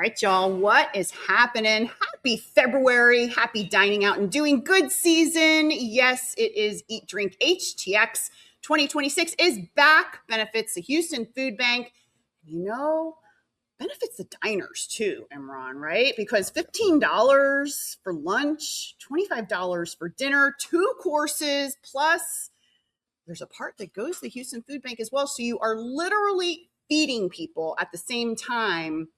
right, y'all, what is happening? Happy February. Happy dining out and doing good season. Yes, it is Eat, Drink HTX 2026 is back. Benefits the Houston Food Bank. You know, benefits the diners too, Imran, right? Because $15 for lunch, $25 for dinner, 2 courses, plus there's a part that goes to the Houston Food Bank as well. So you are literally feeding people at the same time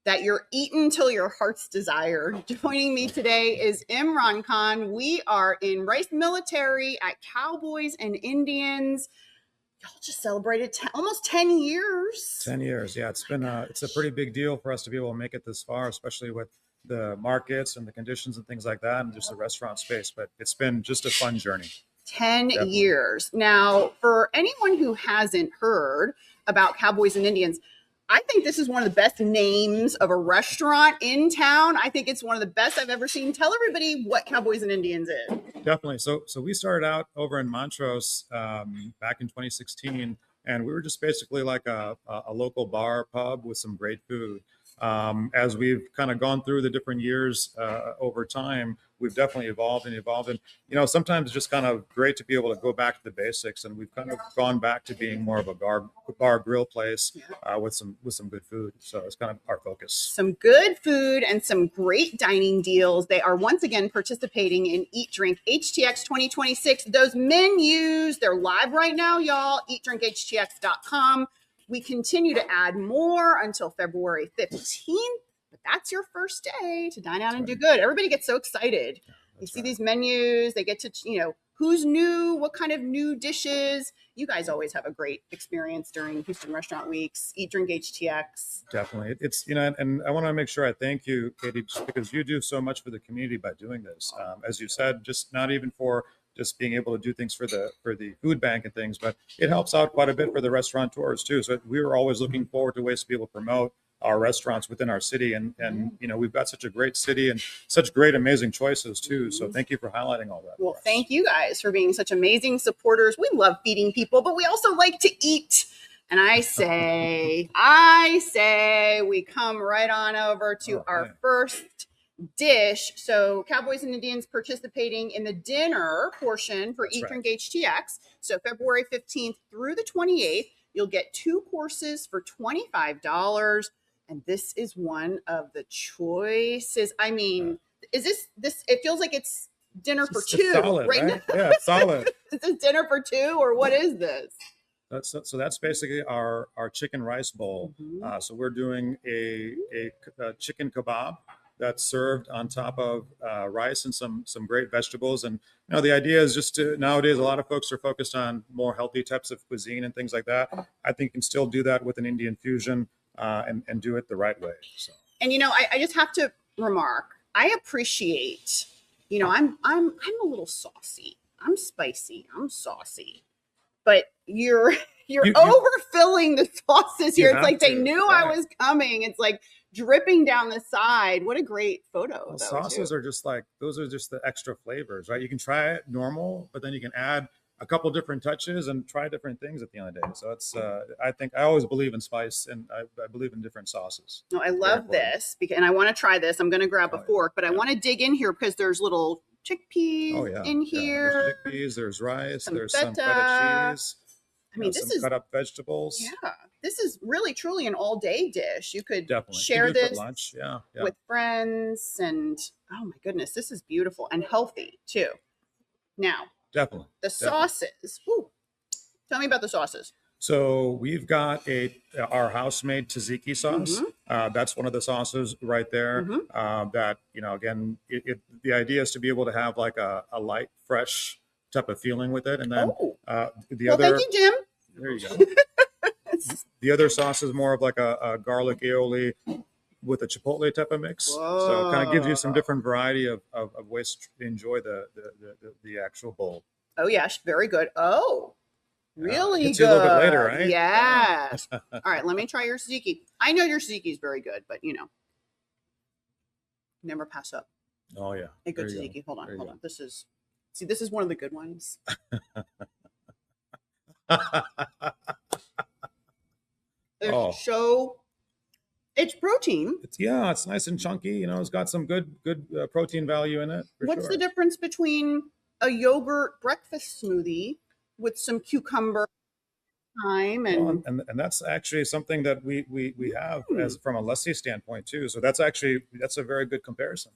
that you're eating till your heart's desire. Joining me today is Imran Khan. We are in Rice Military at Cowboys and Indians. Y'all just celebrated almost 10 years. 10 years, yeah. It's a pretty big deal for us to be able to make it this far, especially with the markets and the conditions and things like that, and just the restaurant space. But it's been just a fun journey. 10 years. Now, for anyone who hasn't heard about Cowboys and Indians, I think this is one of the best names of a restaurant in town. I think it's one of the best I've ever seen. Tell everybody what Cowboys and Indians is. Definitely. So we started out over in Montrose back in 2016, and we were just basically like a local bar pub with some great food. As we've kind of gone through the different years over time, we've definitely evolved. And, you know, sometimes it's just kind of great to be able to go back to the basics. And we've kind of gone back to being more of a bar grill place with some good food. So it's kind of our focus. Some good food and some great dining deals. They are once again participating in Eat, Drink HTX 2026. Those menus, they're live right now, y'all. eatdrinkhtx.com. We continue to add more until February 15th, but that's your first day to dine out and do good. Everybody gets so excited. You see these menus, they get to, you know, who's new, what kind of new dishes. You guys always have a great experience during Houston Restaurant Weeks. Eat, Drink HTX. Definitely. It's, you know, and I want to make sure I thank you, Katie, because you do so much for the community by doing this. As you said, just not even for just being able to do things for the food bank and things, but it helps out quite a bit for the restaurateurs too. So we were always looking forward to ways to be able to promote our restaurants within our city. And you know, we've got such a great city and such great, amazing choices too. So thank you for highlighting all that. Well, thank you guys for being such amazing supporters. We love feeding people, but we also like to eat. And I say, we come right on over to our first dish. So Cowboys and Indians participating in the dinner portion for Eat, Drink HTX. So February 15th through the 28th, you'll get 2 courses for $25. And this is one of the choices. I mean, is this, it feels like it's dinner for 2, solid, right? now. Yeah, it's solid. Is this dinner for 2 or what is this? So that's basically our chicken rice bowl. So we're doing a chicken kebab that's served on top of rice and some great vegetables. And you know, the idea is just to, nowadays a lot of folks are focused on more healthy types of cuisine and things like that. I think you can still do that with an Indian fusion and do it the right way. So. And you know, I just have to remark, I appreciate, you know, I'm a little saucy, I'm spicy, I'm saucy, but you're overfilling the sauces here. It's like they knew I was coming. It's like dripping down the side. What a great photo. Well, sauces are just like, those are just the extra flavors, right? You can try it normal, but then you can add a couple different touches and try different things at the end of the day. So it's, I always believe in spice, and I believe in different sauces. No, I love this and I want to try this. I'm going to grab a fork, but I want to dig in here because there's little chickpeas in here. There's chickpeas, there's rice, there's some feta cheese. I mean, this is cut up vegetables. Yeah, this is really truly an all day dish. You could definitely share this for lunch, with friends, and oh my goodness, this is beautiful and healthy too. Now, definitely the sauces. Ooh, tell me about the sauces. So we've got our house-made tzatziki sauce. That's one of the sauces right there. That, you know, again, the idea is to be able to have like a light, fresh type of feeling with it. And then the other, thank you, Jim. There you go. The other sauce is more of like a garlic aioli with a chipotle type of mix. Whoa. So it kind of gives you some different variety of ways to enjoy the actual bowl. Oh yeah, very good. Oh, really good. A little bit later, right? Yes. All right, let me try your tzatziki. I know your tzatziki is very good, but you know, never pass up. Oh yeah, a good tzatziki. Hold on. This is one of the good ones. It's protein. It's nice and chunky. You know, it's got some good protein value in it. What's sure. the difference between a yogurt breakfast smoothie with some cucumber, thyme, and that's actually something that we have as from a lassi standpoint too. So that's a very good comparison.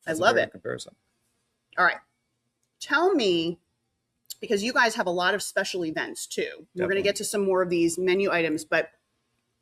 I love it. Comparison. All right, tell me, because you guys have a lot of special events too. Definitely. We're going to get to some more of these menu items, but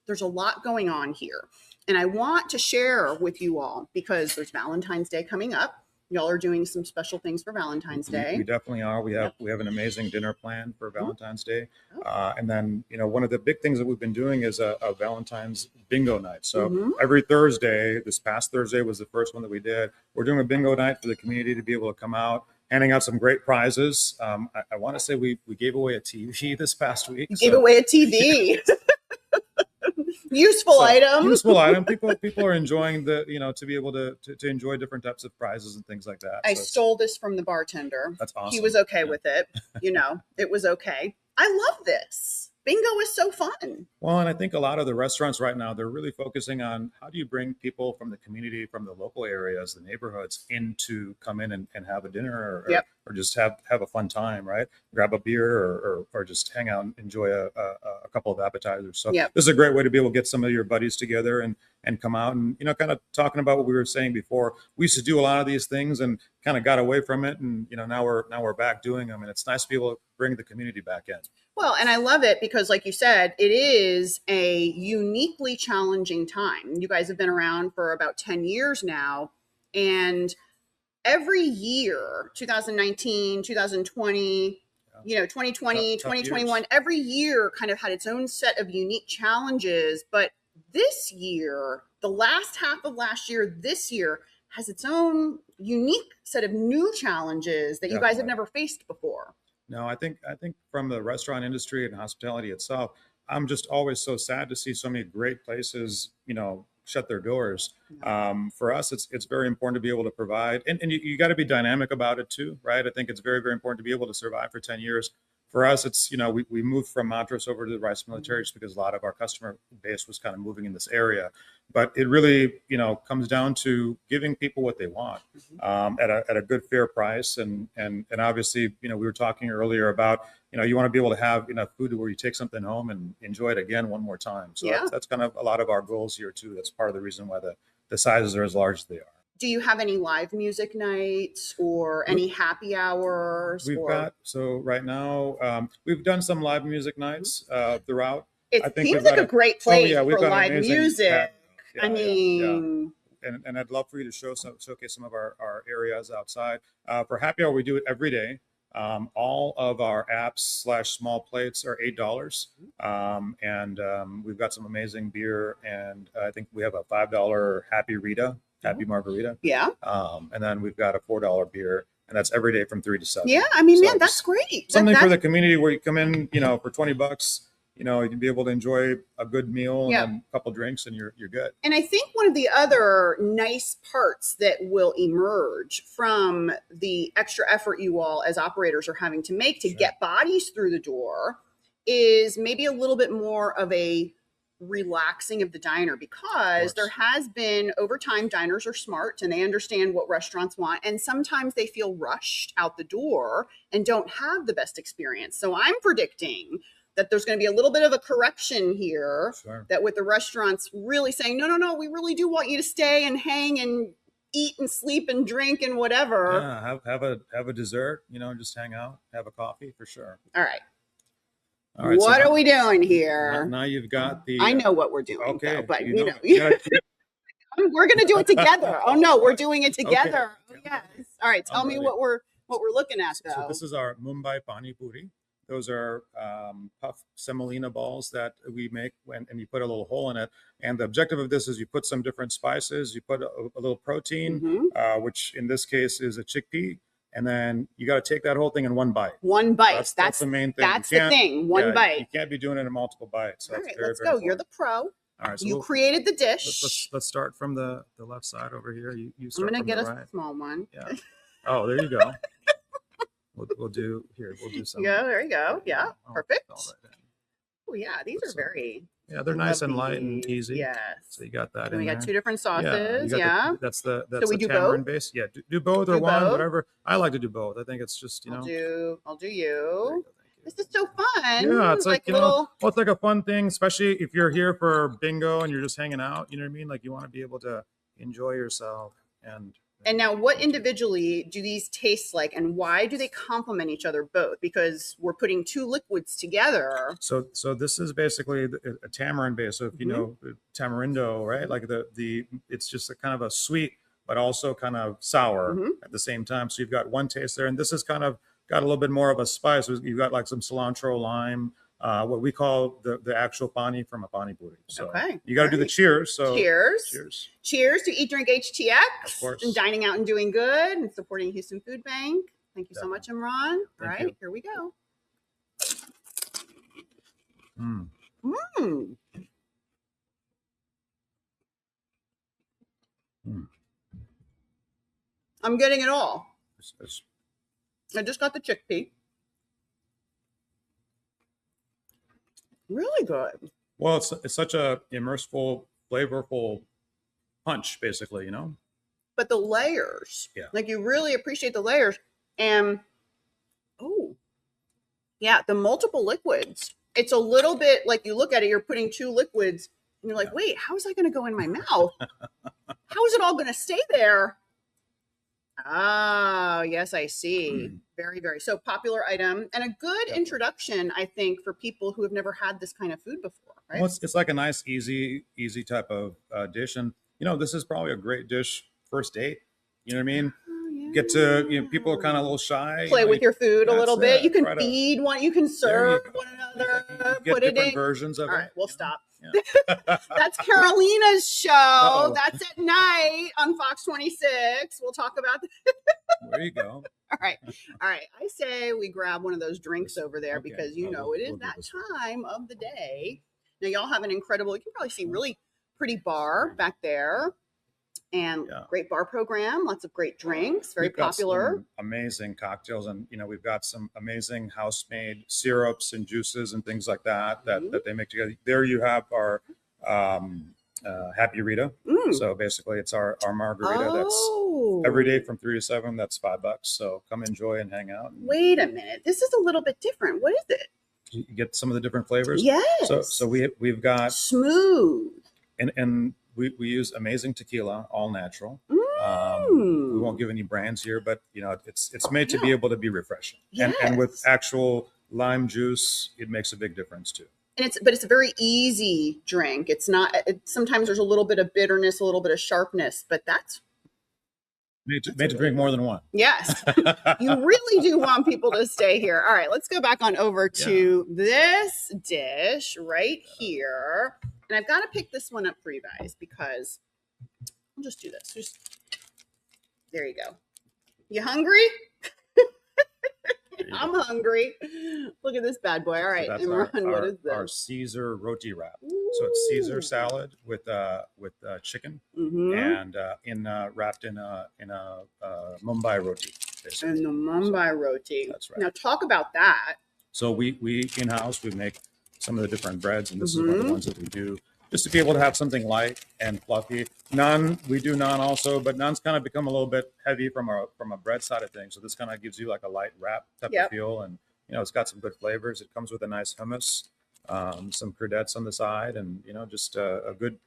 there's a lot going on here. And I want to share with you all because there's Valentine's Day coming up. Y'all are doing some special things for Valentine's Day. We definitely are. We have an amazing dinner plan for Valentine's Day. And then, you know, one of the big things that we've been doing is a Valentine's bingo night. So every Thursday, this past Thursday was the first one that we did. We're doing a bingo night for the community to be able to come out, handing out some great prizes. I want to say we gave away a TV this past week. You gave away a TV. Useful item. People are enjoying to be able to enjoy different types of prizes and things like that. I stole this from the bartender. That's awesome. He was okay with it. You know, it was okay. I love this. Bingo is so fun. Well, and I think a lot of the restaurants right now, they're really focusing on how do you bring people from the community, from the local areas, the neighborhoods in to come in and have a dinner or just have a fun time, right? Grab a beer or just hang out and enjoy a couple of appetizers. So this is a great way to be able to get some of your buddies together and come out and, you know, kind of talking about what we were saying before. We used to do a lot of these things and kind of got away from it. And, you know, now we're back doing them. And it's nice to be able to bring the community back in. Well, and I love it because, like you said, it is a uniquely challenging time. You guys have been around for about 10 years now. And every year, 2019, 2020, you know, 2020, 2021, years. Every year kind of had its own set of unique challenges. But this year, the last half of last year, this year has its own unique set of new challenges that you guys have never faced before. No, I think from the restaurant industry and hospitality itself, I'm just always so sad to see so many great places, you know, shut their doors. For us, it's very important to be able to provide, and you got to be dynamic about it too, right? I think it's very, very important to be able to survive for 10 years. For us, it's, you know, we moved from Montrose over to the Rice Military just because a lot of our customer base was kind of moving in this area. But it really, you know, comes down to giving people what they want at a good, fair price. And obviously, you know, we were talking earlier about, you know, you want to be able to have enough food where you take something home and enjoy it again one more time. So that's kind of a lot of our goals here too. That's part of the reason why the sizes are as large as they are. Do you have any live music nights or any happy hours? So right now, we've done some live music nights throughout. It seems like a great place for live music. I mean, and I'd love for you to showcase some of our areas outside. For happy hour, we do it every day. All of our apps / small plates are $8. And we've got some amazing beer. And I think we have a $5 Happy Margarita. Yeah. And then we've got a $4 beer, and that's every day from 3 to 7. Yeah. I mean, man, that's great. Something for the community where you come in, you know, for $20, you know, you can be able to enjoy a good meal and a couple drinks and you're good. And I think one of the other nice parts that will emerge from the extra effort you all as operators are having to make to get bodies through the door is maybe a little bit more of a relaxing of the diner, because there has been over time, diners are smart and they understand what restaurants want, and sometimes they feel rushed out the door and don't have the best experience. So I'm predicting that there's going to be a little bit of a correction here, that with the restaurants really saying, no, we really do want you to stay and hang and eat and sleep and drink and whatever. Yeah, have a dessert, you know, just hang out, have a coffee for sure. All right. What are we doing here? Now you've got the. I know what we're doing, okay, though, but you know we're going to do it together. Oh no, we're doing it together. Okay. Oh, yes. All right. Tell me what we're looking at, though. So this is our Mumbai Pani Puri. Those are puff semolina balls that we make and you put a little hole in it. And the objective of this is you put some different spices, you put a little protein, which in this case is a chickpea. And then you got to take that whole thing in one bite. One bite. That's the main thing. That's the thing. One bite. You can't be doing it in multiple bites. So all right, let's go. You're the pro. All right. So you created the dish. Let's start from the left side over here. You start. I'm gonna get a small one. Yeah. Oh, there you go. We'll do some. Yeah, there you go. Yeah, perfect. Right. Oh yeah, these are very Yeah, they're nice and light and easy. Yes. So you got that And we in got there. 2 different sauces. Yeah, Yeah. that's So the we do tamarind both? base. Yeah, do both or Do one, both? whatever. I like to do both. I think it's just, I'll know. do There you. you go, thank you. This is so fun. Yeah, it's like, little. well, it's like a fun thing, especially if you're here for bingo and you're just hanging out. You know what I mean? Like you want to be able to enjoy yourself. And now, what individually do these taste like, and why do they complement each other both? Because we're putting 2 liquids together. So this is basically a tamarind base. So if you know tamarindo, right? Like it's just a kind of a sweet, but also kind of sour at the same time. So you've got one taste there, and this is kind of got a little bit more of a spice. You've got like some cilantro, lime, what we call the actual pani from a pani puri. So you got to do the cheers. So Cheers to Eat Drink HTX, of course, and dining out and doing good, and supporting Houston Food Bank. Thank you so much, Imran. All right, here we go. I'm getting it all. I just got the chickpea. Really good. Well, it's such a immersive, flavorful punch, basically, But the layers, like you really appreciate the layers, and the multiple liquids. It's a little bit like you look at it, you're putting 2 liquids, and you're like, wait, how is that going to go in my mouth? How is it all going to stay there? Oh, yes, I see. Very, very. So popular item and a good introduction, I think, for people who have never had this kind of food before, right? Well, it's like a nice, easy type of dish. And, this is probably a great dish first date. You know what I mean? Get to, people are kind of a little shy. Play with your food a little bit. You can feed one, you can serve you one another. You get different versions of it. All right, we'll stop. That's Carolina's show. That's at night on Fox 26. We'll talk about that. There you go. All right. I say we grab one of those drinks over there because it is that time of the day. Now y'all have an incredible, you can probably see really pretty bar back there. And great bar program, lots of great drinks, very popular. Amazing cocktails, and we've got some amazing house-made syrups and juices and things like that they make together. There you have our Happy Rita. So basically, it's our margarita that's every day from 3 to 7. That's $5. So come enjoy and hang out. Wait a minute, this is a little bit different. What is it? You get some of the different flavors. Yes. So we've got smooth and. We use amazing tequila, all natural. We won't give any brands here, but it's made to be able to be refreshing. Yes. And with actual lime juice, it makes a big difference too. And it's a very easy drink. It's not. Sometimes there's a little bit of bitterness, a little bit of sharpness, but that's made to drink more than one. Yes, you really do want people to stay here. All right, let's go back on over to this dish right here. And I've got to pick this one up for you guys because I'll just do this. There you go. You hungry? I'm hungry. Look at this bad boy. All right, so Imran, what is this? Our Caesar roti wrap. So it's Caesar salad with chicken and wrapped in a Mumbai roti. Basically. And the Mumbai roti. That's right. Now talk about that. So we in-house, we make some of the different breads, and this is one of the ones that we do just to be able to have something light and fluffy. Naan, we do naan also, but naan's kind of become a little bit heavy from a bread side of things. So this kind of gives you like a light wrap type of feel, and it's got some good flavors. It comes with a nice hummus, some crevettes on the side, and just a good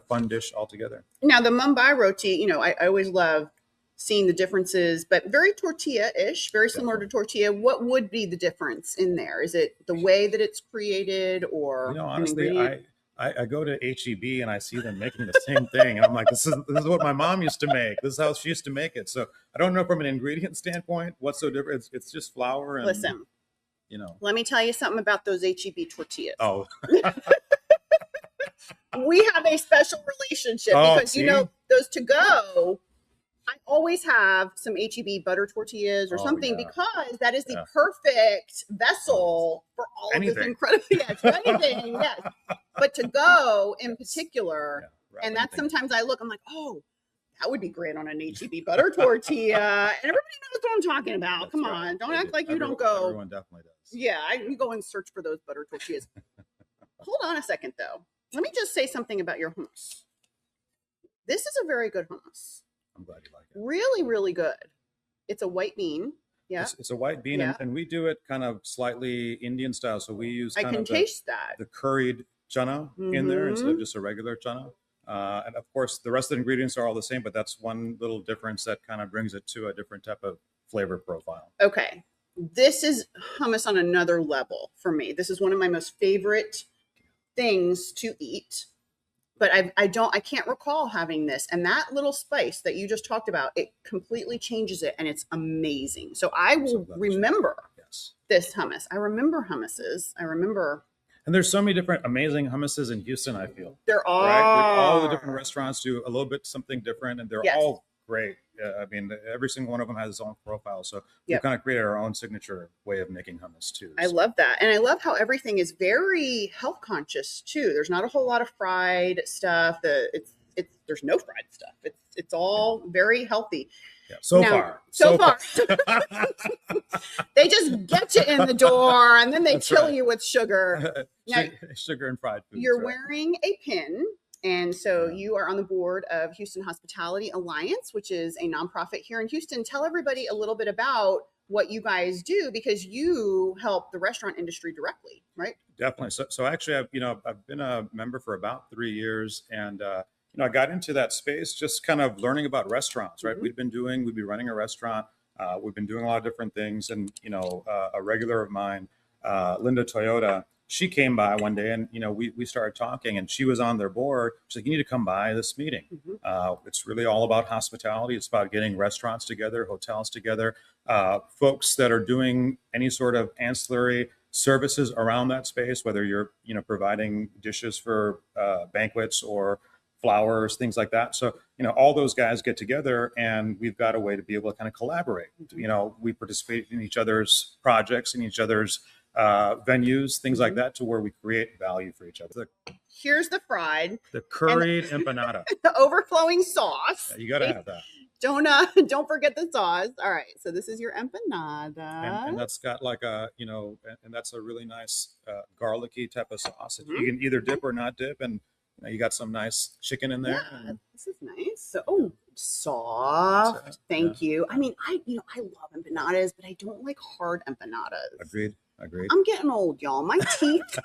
fun dish altogether. Now the Mumbai roti, I always love seeing the differences, but very tortilla-ish, very similar to tortilla. What would be the difference in there? Is it the way that it's created, or honestly, I go to HEB and I see them making the same thing, and I'm like, this is what my mom used to make. This is how she used to make it. So I don't know from an ingredient standpoint what's so different. It's just flour and listen. Let me tell you something about those HEB tortillas. Oh. We have a special relationship because those to go. I always have some HEB butter tortillas or something because that is the perfect vessel for all of this incredible, anything, yes. But to go in particular, and that's sometimes I look, I'm like, oh, that would be great on an HEB butter tortilla. And everybody knows what I'm talking about. Come on, don't act like you don't go. Everyone definitely does. Yeah, I can go and search for those butter tortillas. Hold on a second, though. Let me just say something about your hummus. This is a very good hummus. I'm glad you like it. Really, really good. It's a white bean. Yeah. It's a white bean, Yeah. and we do it kind of slightly Indian style. So we use I kind can of taste that. the curried chana in there instead of Mhm. just a regular chana. And of course, the rest of the ingredients are all the same, but that's one little difference that kind of brings it to a different type of flavor profile. Okay. This is hummus on another level for me. This is one of my most favorite things to eat. But I can't recall having this. And that little spice that you just talked about, it completely changes it and it's amazing. So I will remember Yes. this hummus. I remember hummuses. I remember. And there's so many different amazing hummuses in Houston, I feel. There are. Right? All the different restaurants do a little bit something different, and they're Yes. all great. I mean, every single one of them has its own profile. So we Yep. kind of created our own signature way of making hummus too. I love that. And I love how everything is very health conscious too. There's not a whole lot of fried stuff. There's no fried stuff. It's all very healthy. Yeah. So far. They just get you in the door and then they That's kill right. you with sugar. Now, Sugar and fried food. you're wearing a pin. And so Yeah. you are on the board of Houston Hospitality Alliance, which is a nonprofit here in Houston. Tell everybody a little bit about what you guys do, because you help the restaurant industry directly, right? Definitely. So actually, I've been a member for about 3 years, and I got into that space just kind of learning about restaurants. Right, Mhm. we'd be running a restaurant. We've been doing a lot of different things, and a regular of mine, Linda Toyota, she came by one day, and we started talking, and she was on their board. She's like, "You need to come by this meeting. Mhm. It's really all about hospitality. It's about getting restaurants together, hotels together, folks that are doing any sort of ancillary services around that space, whether you're providing dishes for banquets or flowers, things like that. So all those guys get together, and we've got a way to be able to kind of collaborate. We participate in each other's projects, in each other's venues, things like that, to where we create value for each other. Here's the fried, The curried empanada. the overflowing sauce. Yeah, you got to have that. Don't forget the sauce. All right, so this is your empanada, and that's got like and that's a really nice garlicky type of sauce. Mhm. You can either dip or not dip, and you got some nice chicken in there. Yeah, this is nice. So soft. That's it. Thank you. I mean, I love empanadas, but I don't like hard empanadas. Agreed. I'm getting old, y'all. My teeth,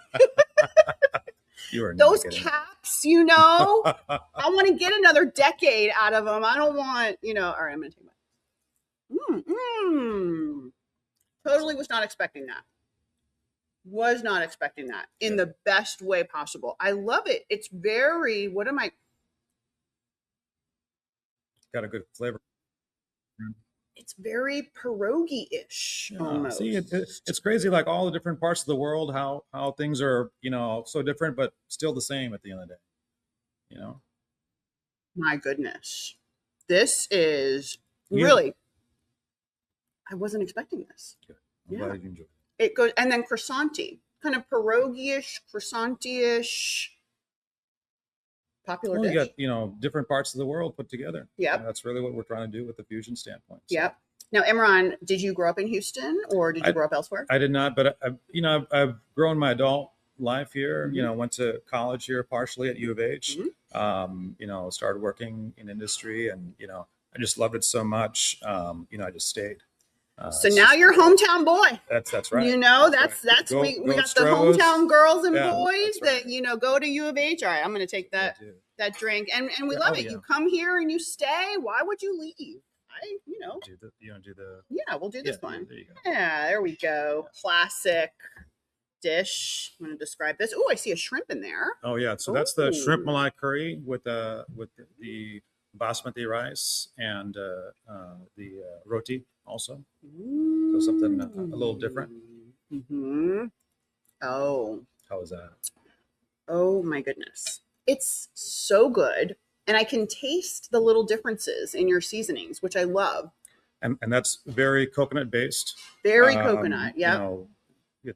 You are those not getting it. caps, I want to get another decade out of them. I don't want, all right, I'm going to take my. Totally was not expecting that. Was not expecting that in the best way possible. I love it. It's very, Got a good flavor. It's very pierogi-ish almost. See, it's crazy, like all the different parts of the world, how things are, so different, but still the same at the end of the day. My goodness. This is Yeah. really, I wasn't expecting this. Good. I'm glad you enjoyed It goes, and then croissanty, kind of pierogi-ish, croissanty-ish. Popular Well, dish. you got, different parts of the world put together. Yep. And that's really what we're trying to do with the fusion standpoint. So. Yep. Now, Imran, did you grow up in Houston or did you grow up elsewhere? I did not, but I've grown my adult life here. Mhm. Went to college here partially at U of H. Mhm. Started working in industry, and I just loved it so much. I just stayed. So now you're hometown boy. That's right. We got the hometown girls and boys that go to U of H. All right, I'm going to take that drink, and we love it. You come here and you stay. Why would you leave? We'll do this one. There you go. Yeah, there we go. Classic dish. I'm going to describe this. Oh, I see a shrimp in there. Oh yeah, so that's the shrimp malai curry with the basmati rice and the roti also. So something a little different. Mm-hmm. Oh. How was that? Oh my goodness. It's so good. And I can taste the little differences in your seasonings, which I love. And that's very coconut based. Very coconut. Yeah.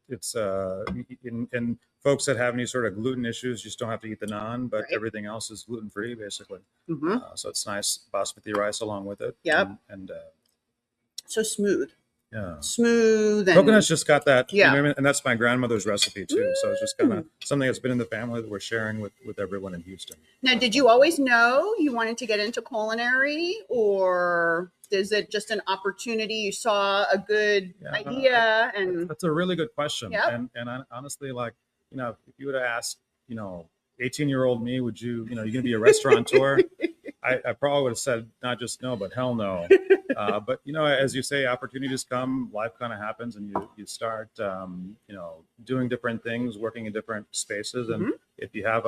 It's and folks that have any sort of gluten issues just don't have to eat the naan, but everything else is gluten free basically. So it's nice basmati rice along with it. Yep. And so smooth. Yeah. smooth. And Coconut's just got that, Yeah. and that's my grandmother's recipe too. So it's just kind of something that's been in the family that we're sharing with everyone in Houston. Now, did you always know you wanted to get into culinary, or is it just an opportunity? You saw a good idea, and that's a really good question. Yep. And honestly, like, if you would have asked, 18-year-old me, would you going to be a restaurateur? I probably would have said not just no, but hell no. But as you say, opportunities come, life kind of happens, and you start doing different things, working in different spaces, and if you have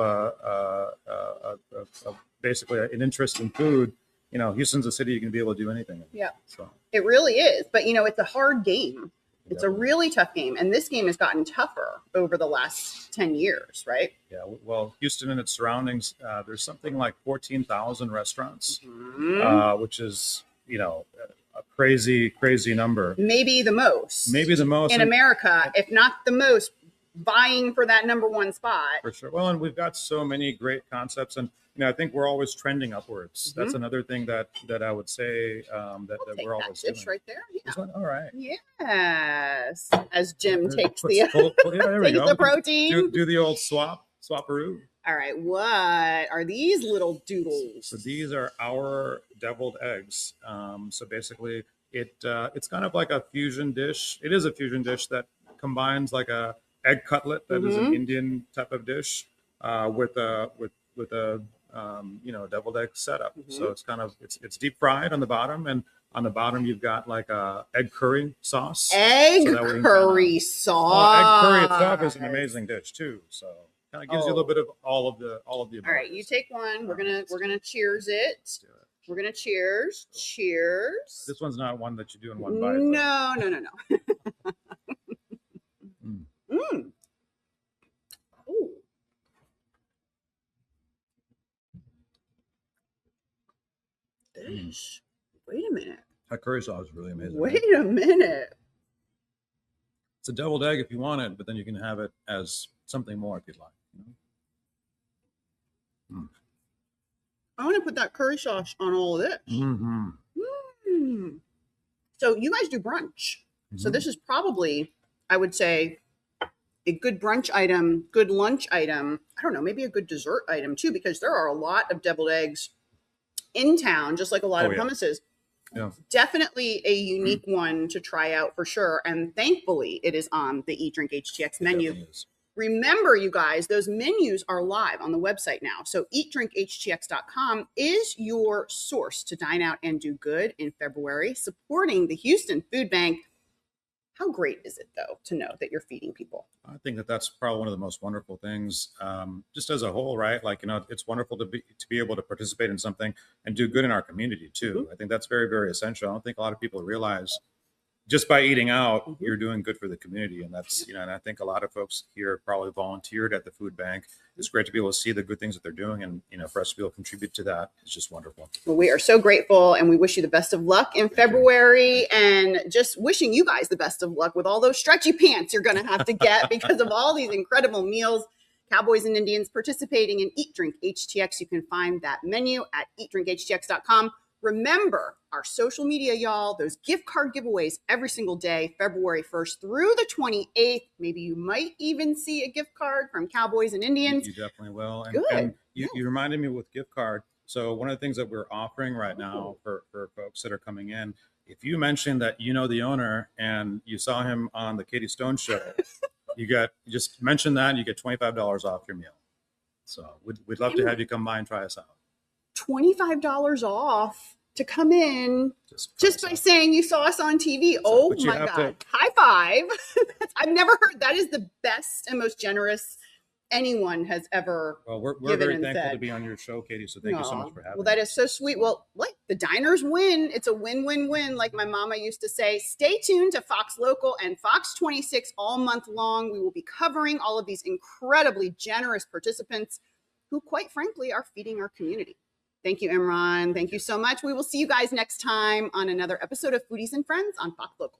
basically an interest in food, Houston's a city you can be able to do anything in. Yeah. So it really is. But it's a hard game. It's a really tough game, and this game has gotten tougher over the last 10 years, right? Yeah, well, Houston and its surroundings, there's something like 14,000 restaurants, which is, a crazy, crazy number. Maybe the most in America, if not the most, vying for that number one spot. For sure. Well, and we've got so many great concepts, and I think we're always trending upwards. That's another thing that I would say that we're always doing. Right there. Yeah. All right. Yes. As Jim takes there we go. the protein. Do the old swaparoo. All right. What are these little doodles? So these are our deviled eggs. So basically, it's kind of like a fusion dish. It is a fusion dish that combines like a egg cutlet that is an Indian type of dish with a deviled egg setup. So it's kind of it's deep fried on the bottom, and on the bottom you've got like a egg curry sauce. Egg curry sauce. Well, egg curry itself is an amazing dish too. So kind of gives you a little bit of all of the above. All right, you take one. We're gonna cheers it. We're gonna cheers. Cheers. This one's not one that you do in one bite. No. Ooh. This. Wait a minute. That curry sauce is really amazing. Wait a minute. It's a deviled egg if you want it, but then you can have it as something more if you'd like. I want to put that curry sauce on all of this. So you guys do brunch. So this is probably, I would say, a good brunch item, good lunch item. I don't know, maybe a good dessert item too, because there are a lot of deviled eggs in town, just like a lot of hummuses. Yeah. Definitely a unique one to try out for sure. And thankfully, it is on the Eat Drink HTX menu. Remember, you guys, those menus are live on the website now. So eatdrinkhtx.com is your source to dine out and do good in February, supporting the Houston Food Bank. How great is it, though, to know that you're feeding people? I think that's probably one of the most wonderful things, just as a whole, right? Like, it's wonderful to be able to participate in something and do good in our community too. I think that's very, very essential. I don't think a lot of people realize just by eating out, you're doing good for the community. And that's, and I think a lot of folks here probably volunteered at the food bank. It's great to be able to see the good things that they're doing. And, for us to be able to contribute to that is just wonderful. Well, we are so grateful, and we wish you the best of luck in February, and just wishing you guys the best of luck with all those stretchy pants you're going to have to get because of all these incredible meals. Cowboys and Indians participating in Eat Drink HTX. You can find that menu at eatdrinkhtx.com. Remember our social media, y'all, those gift card giveaways every single day, February 1st through the 28th. Maybe you might even see a gift card from Cowboys and Indians. You definitely will. And, Good. And you reminded me with gift card. So one of the things that we're offering right now for folks that are coming in, if you mention that you know the owner and you saw him on the Katie Stone show, you just mention that and you get $25 off your meal. So we'd love to have you come by and try us out. $25 off to come in just by saying you saw us on TV. Oh my God. High five. I've never heard. That is the best and most generous anyone has ever we're very thankful to be on your show, Katie. So thank you so much for having me. Well, that is so sweet. Well, like the diners win. It's a win-win-win. Like my mama used to say, stay tuned to Fox Local and Fox 26 all month long. We will be covering all of these incredibly generous participants who, quite frankly, are feeding our community. Thank you, Imran. Thank you so much. We will see you guys next time on another episode of Foodies and Friends on Fox Local.